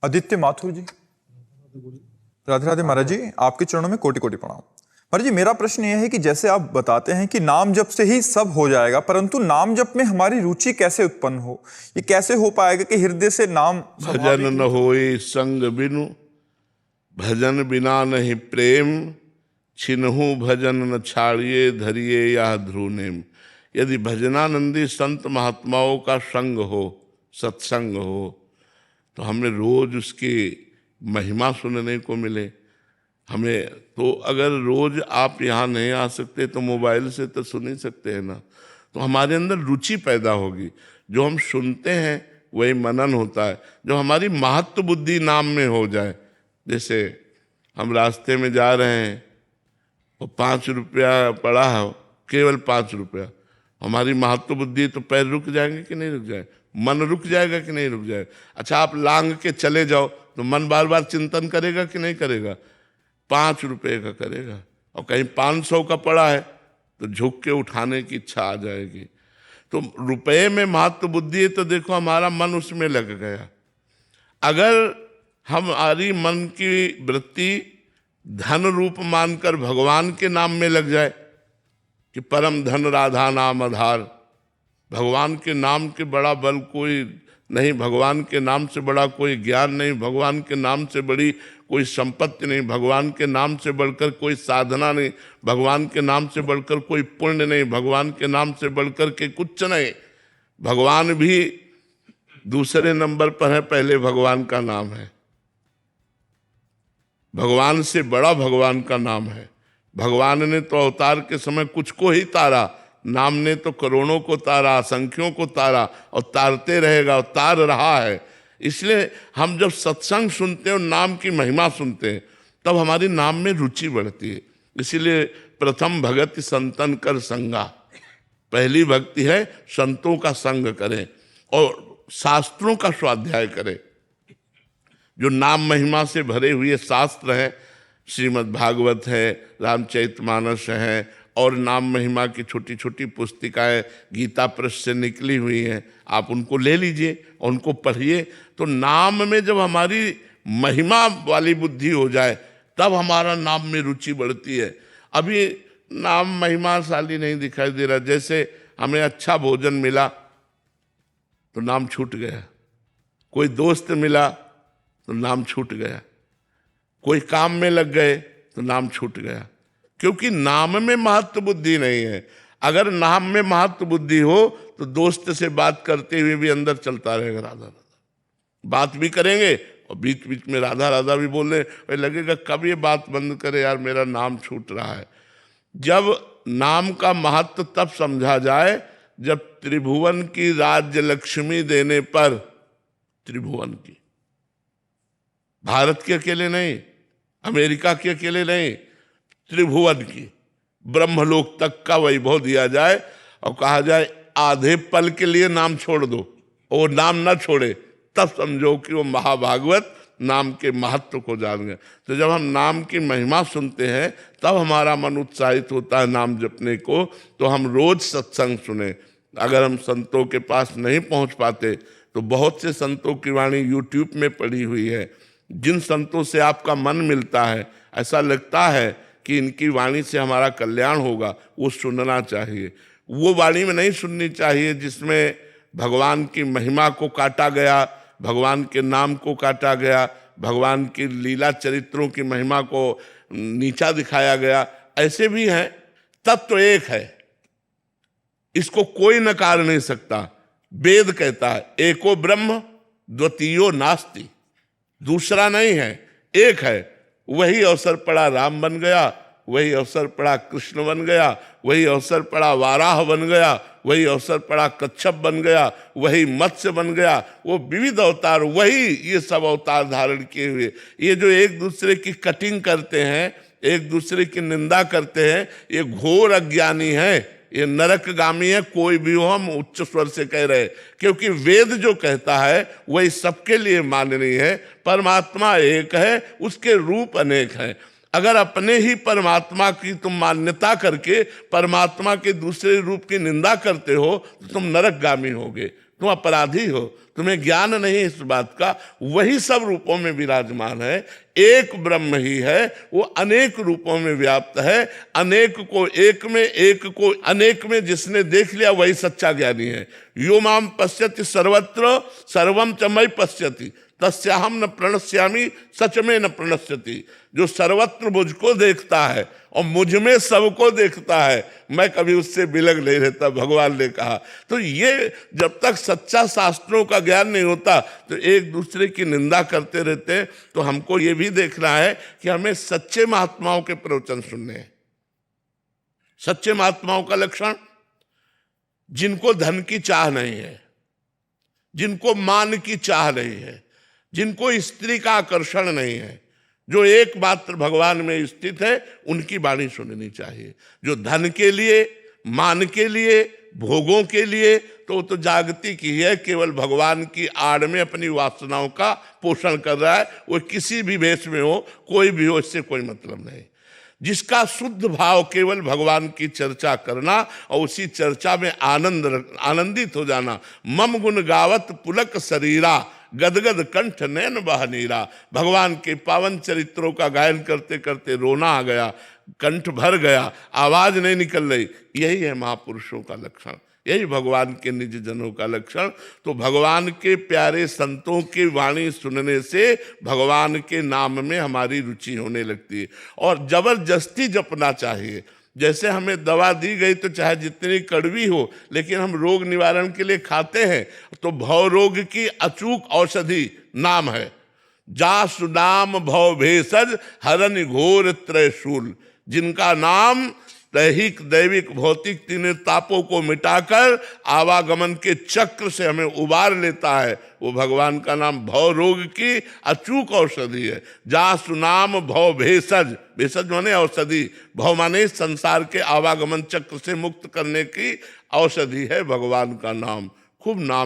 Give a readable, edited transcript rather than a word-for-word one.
आदित्य माथुर जी, राधे राधे महाराज जी, आपके चरणों में कोटि कोटि प्रणाम। महाराज जी, मेरा प्रश्न यह है कि जैसे आप बताते हैं कि नाम जप से ही सब हो जाएगा, परंतु नाम जप में हमारी रुचि कैसे उत्पन्न हो? ये कैसे हो पाएगा कि हृदय से नाम भजन न होए संग बिनु, भजन बिना नहीं प्रेम, छिनहु भजन न छाड़िए, धरिए या ध्रुनेम। यदि भजनानंदी संत महात्माओं का संग हो, सत्संग हो, तो हमें रोज उसकी महिमा सुनने को मिले। हमें तो अगर रोज आप यहाँ नहीं आ सकते तो मोबाइल से तो सुन ही सकते हैं ना। तो हमारे अंदर रुचि पैदा होगी, जो हम सुनते हैं वही मनन होता है। जो हमारी महत्व बुद्धि नाम में हो जाए, जैसे हम रास्ते में जा रहे हैं और 5 रुपया पड़ा है, केवल 5 रुपया, हमारी महत्व बुद्धि तो पैर रुक जाएंगे कि नहीं रुक जाए, मन रुक जाएगा कि नहीं रुक जाएगा। अच्छा, आप लांग के चले जाओ तो मन बार बार चिंतन करेगा कि नहीं करेगा, 5 रुपये का करेगा। और कहीं 500 का पड़ा है तो झुक के उठाने की इच्छा आ जाएगी। तो रुपये में महत्व बुद्धि है तो देखो हमारा मन उसमें लग गया। अगर हमारी मन की वृत्ति धन रूप मानकर भगवान के नाम में लग जाए कि परम धन राधा नाम आधार, भगवान के नाम के बड़ा बल कोई नहीं, भगवान के नाम से बड़ा कोई ज्ञान नहीं, भगवान के नाम से बड़ी कोई संपत्ति नहीं, भगवान के नाम से बढ़कर कोई साधना नहीं, भगवान के नाम से बढ़कर कोई पुण्य नहीं, भगवान के नाम से बढ़कर के कुछ नहीं। भगवान भी दूसरे नंबर पर है, पहले भगवान का नाम है। भगवान से बड़ा भगवान का नाम है। भगवान ने तो अवतार के समय कुछ को ही तारा, नाम ने तो करोड़ों को तारा, असंख्यों को तारा, और तारते रहेगा और तार रहा है। इसलिए हम जब सत्संग सुनते हैं और नाम की महिमा सुनते हैं तब हमारी नाम में रुचि बढ़ती है। इसीलिए प्रथम भगति संतन कर संगा, पहली भक्ति है संतों का संग करें और शास्त्रों का स्वाध्याय करें। जो नाम महिमा से भरे हुए शास्त्र हैं, श्रीमद् भागवत है, रामचरितमानस है, और नाम महिमा की छोटी छोटी पुस्तिकाएं गीता प्रेस से निकली हुई हैं, आप उनको ले लीजिए, उनको पढ़िए। तो नाम में जब हमारी महिमा वाली बुद्धि हो जाए तब हमारा नाम में रुचि बढ़ती है। अभी नाम महिमाशाली नहीं दिखाई दे रहा। जैसे हमें अच्छा भोजन मिला तो नाम छूट गया, कोई दोस्त मिला तो नाम छूट गया, कोई काम में लग गए तो नाम छूट गया, क्योंकि नाम में महत्व बुद्धि नहीं है। अगर नाम में महत्व बुद्धि हो तो दोस्त से बात करते हुए भी अंदर चलता रहेगा राधा राधा, बात भी करेंगे और बीच बीच में राधा राधा भी बोल रहे, लगेगा कब ये बात बंद करे यार, मेरा नाम छूट रहा है। जब नाम का महत्व तब समझा जाए जब त्रिभुवन की राज्य लक्ष्मी देने पर, त्रिभुवन की, भारत के अकेले नहीं, अमेरिका के अकेले नहीं, त्रिभुवन की, ब्रह्मलोक तक का वैभव दिया जाए और कहा जाए आधे पल के लिए नाम छोड़ दो, और नाम ना छोड़े, तब समझो कि वो महाभागवत नाम के महत्व को जान गए। तो जब हम नाम की महिमा सुनते हैं तब हमारा मन उत्साहित होता है नाम जपने को। तो हम रोज सत्संग सुने। अगर हम संतों के पास नहीं पहुंच पाते तो बहुत से संतों की वाणी यूट्यूब में पड़ी हुई है। जिन संतों से आपका मन मिलता है, ऐसा लगता है कि इनकी वाणी से हमारा कल्याण होगा, वो सुनना चाहिए। वो वाणी में नहीं सुननी चाहिए जिसमें भगवान की महिमा को काटा गया, भगवान के नाम को काटा गया, भगवान की लीला चरित्रों की महिमा को नीचा दिखाया गया। ऐसे भी हैं। तत्व एक है, इसको कोई नकार नहीं सकता। वेद कहता है एको ब्रह्म द्वितीयो नास्ति, दूसरा नहीं है, एक है। वही अवसर पड़ा राम बन गया, वही अवसर पड़ा कृष्ण बन गया, वही अवसर पड़ा वाराह बन गया, वही अवसर पड़ा कच्छप बन गया, वही मत्स्य बन गया। वो विविध अवतार, वही ये सब अवतार धारण किए हुए। ये जो एक दूसरे की कटिंग करते हैं, एक दूसरे की निंदा करते हैं, ये घोर अज्ञानी है, ये नरकगामी है। कोई भी हो, हम उच्च स्वर से कह रहे, क्योंकि वेद जो कहता है वही सबके लिए माननीय है। परमात्मा एक है, उसके रूप अनेक हैं। अगर अपने ही परमात्मा की तुम मान्यता करके परमात्मा के दूसरे रूप की निंदा करते हो तो तुम नरकगामी होगे। तुम अपराधी हो, तुम्हें ज्ञान नहीं इस बात का। वही सब रूपों में विराजमान है, एक ब्रह्म ही है, वो अनेक रूपों में व्याप्त है। अनेक को एक में, एक को अनेक में जिसने देख लिया वही सच्चा ज्ञानी है। यो माम पश्यति सर्वत्र सर्वम च मयि पश्यति तस्याहम न प्रणश्यामि सच में न प्रणश्यति। जो सर्वत्र मुझको देखता है और मुझ में सबको देखता है, मैं कभी उससे बिलग नहीं रहता, भगवान ने कहा। तो ये जब तक सच्चा शास्त्रों का ज्ञान नहीं होता तो एक दूसरे की निंदा करते रहते हैं। तो हमको ये भी देखना है कि हमें सच्चे महात्माओं के प्रवचन सुनने हैं। सच्चे महात्माओं का लक्षण, जिनको धन की चाह नहीं है, जिनको मान की चाह नहीं है, जिनको स्त्री का आकर्षण नहीं है, जो एकमात्र भगवान में स्थित है, उनकी वाणी सुननी चाहिए। जो धन के लिए, मान के लिए, भोगों के लिए, तो जागतिक ही है, केवल भगवान की आड़ में अपनी वासनाओं का पोषण कर रहा है। वो किसी भी वेश में हो, कोई भी हो, इससे कोई मतलब नहीं। जिसका शुद्ध भाव केवल भगवान की चर्चा करना और उसी चर्चा में आनंदित हो जाना। मम गुण गावत पुलक शरीरा गदगद कंठ नैन बहनीरा। भगवान के पावन चरित्रों का गायन करते करते रोना आ गया, कंठ भर गया, आवाज नहीं निकल रही। यही है महापुरुषों का लक्षण, यही भगवान के निज जनों का लक्षण। तो भगवान के प्यारे संतों की वाणी सुनने से भगवान के नाम में हमारी रुचि होने लगती है। और जबरदस्ती जपना चाहिए। जैसे हमें दवा दी गई तो चाहे जितनी कड़वी हो, लेकिन हम रोग निवारण के लिए खाते हैं, तो भव रोग की अचूक औषधि नाम है। जासु नाम भव भेषज हरन घोर त्रयशूल। जिनका नाम दैहिक दैविक भौतिक तीनों तापों को मिटाकर आवागमन के चक्र से हमें उबार लेता है, वो भगवान का नाम भव रोग की अचूक औषधि है। जासु नाम भव भेषज, भेषज माने औषधि, भव माने संसार के आवागमन चक्र से मुक्त करने की औषधि है भगवान का नाम। खूब नाम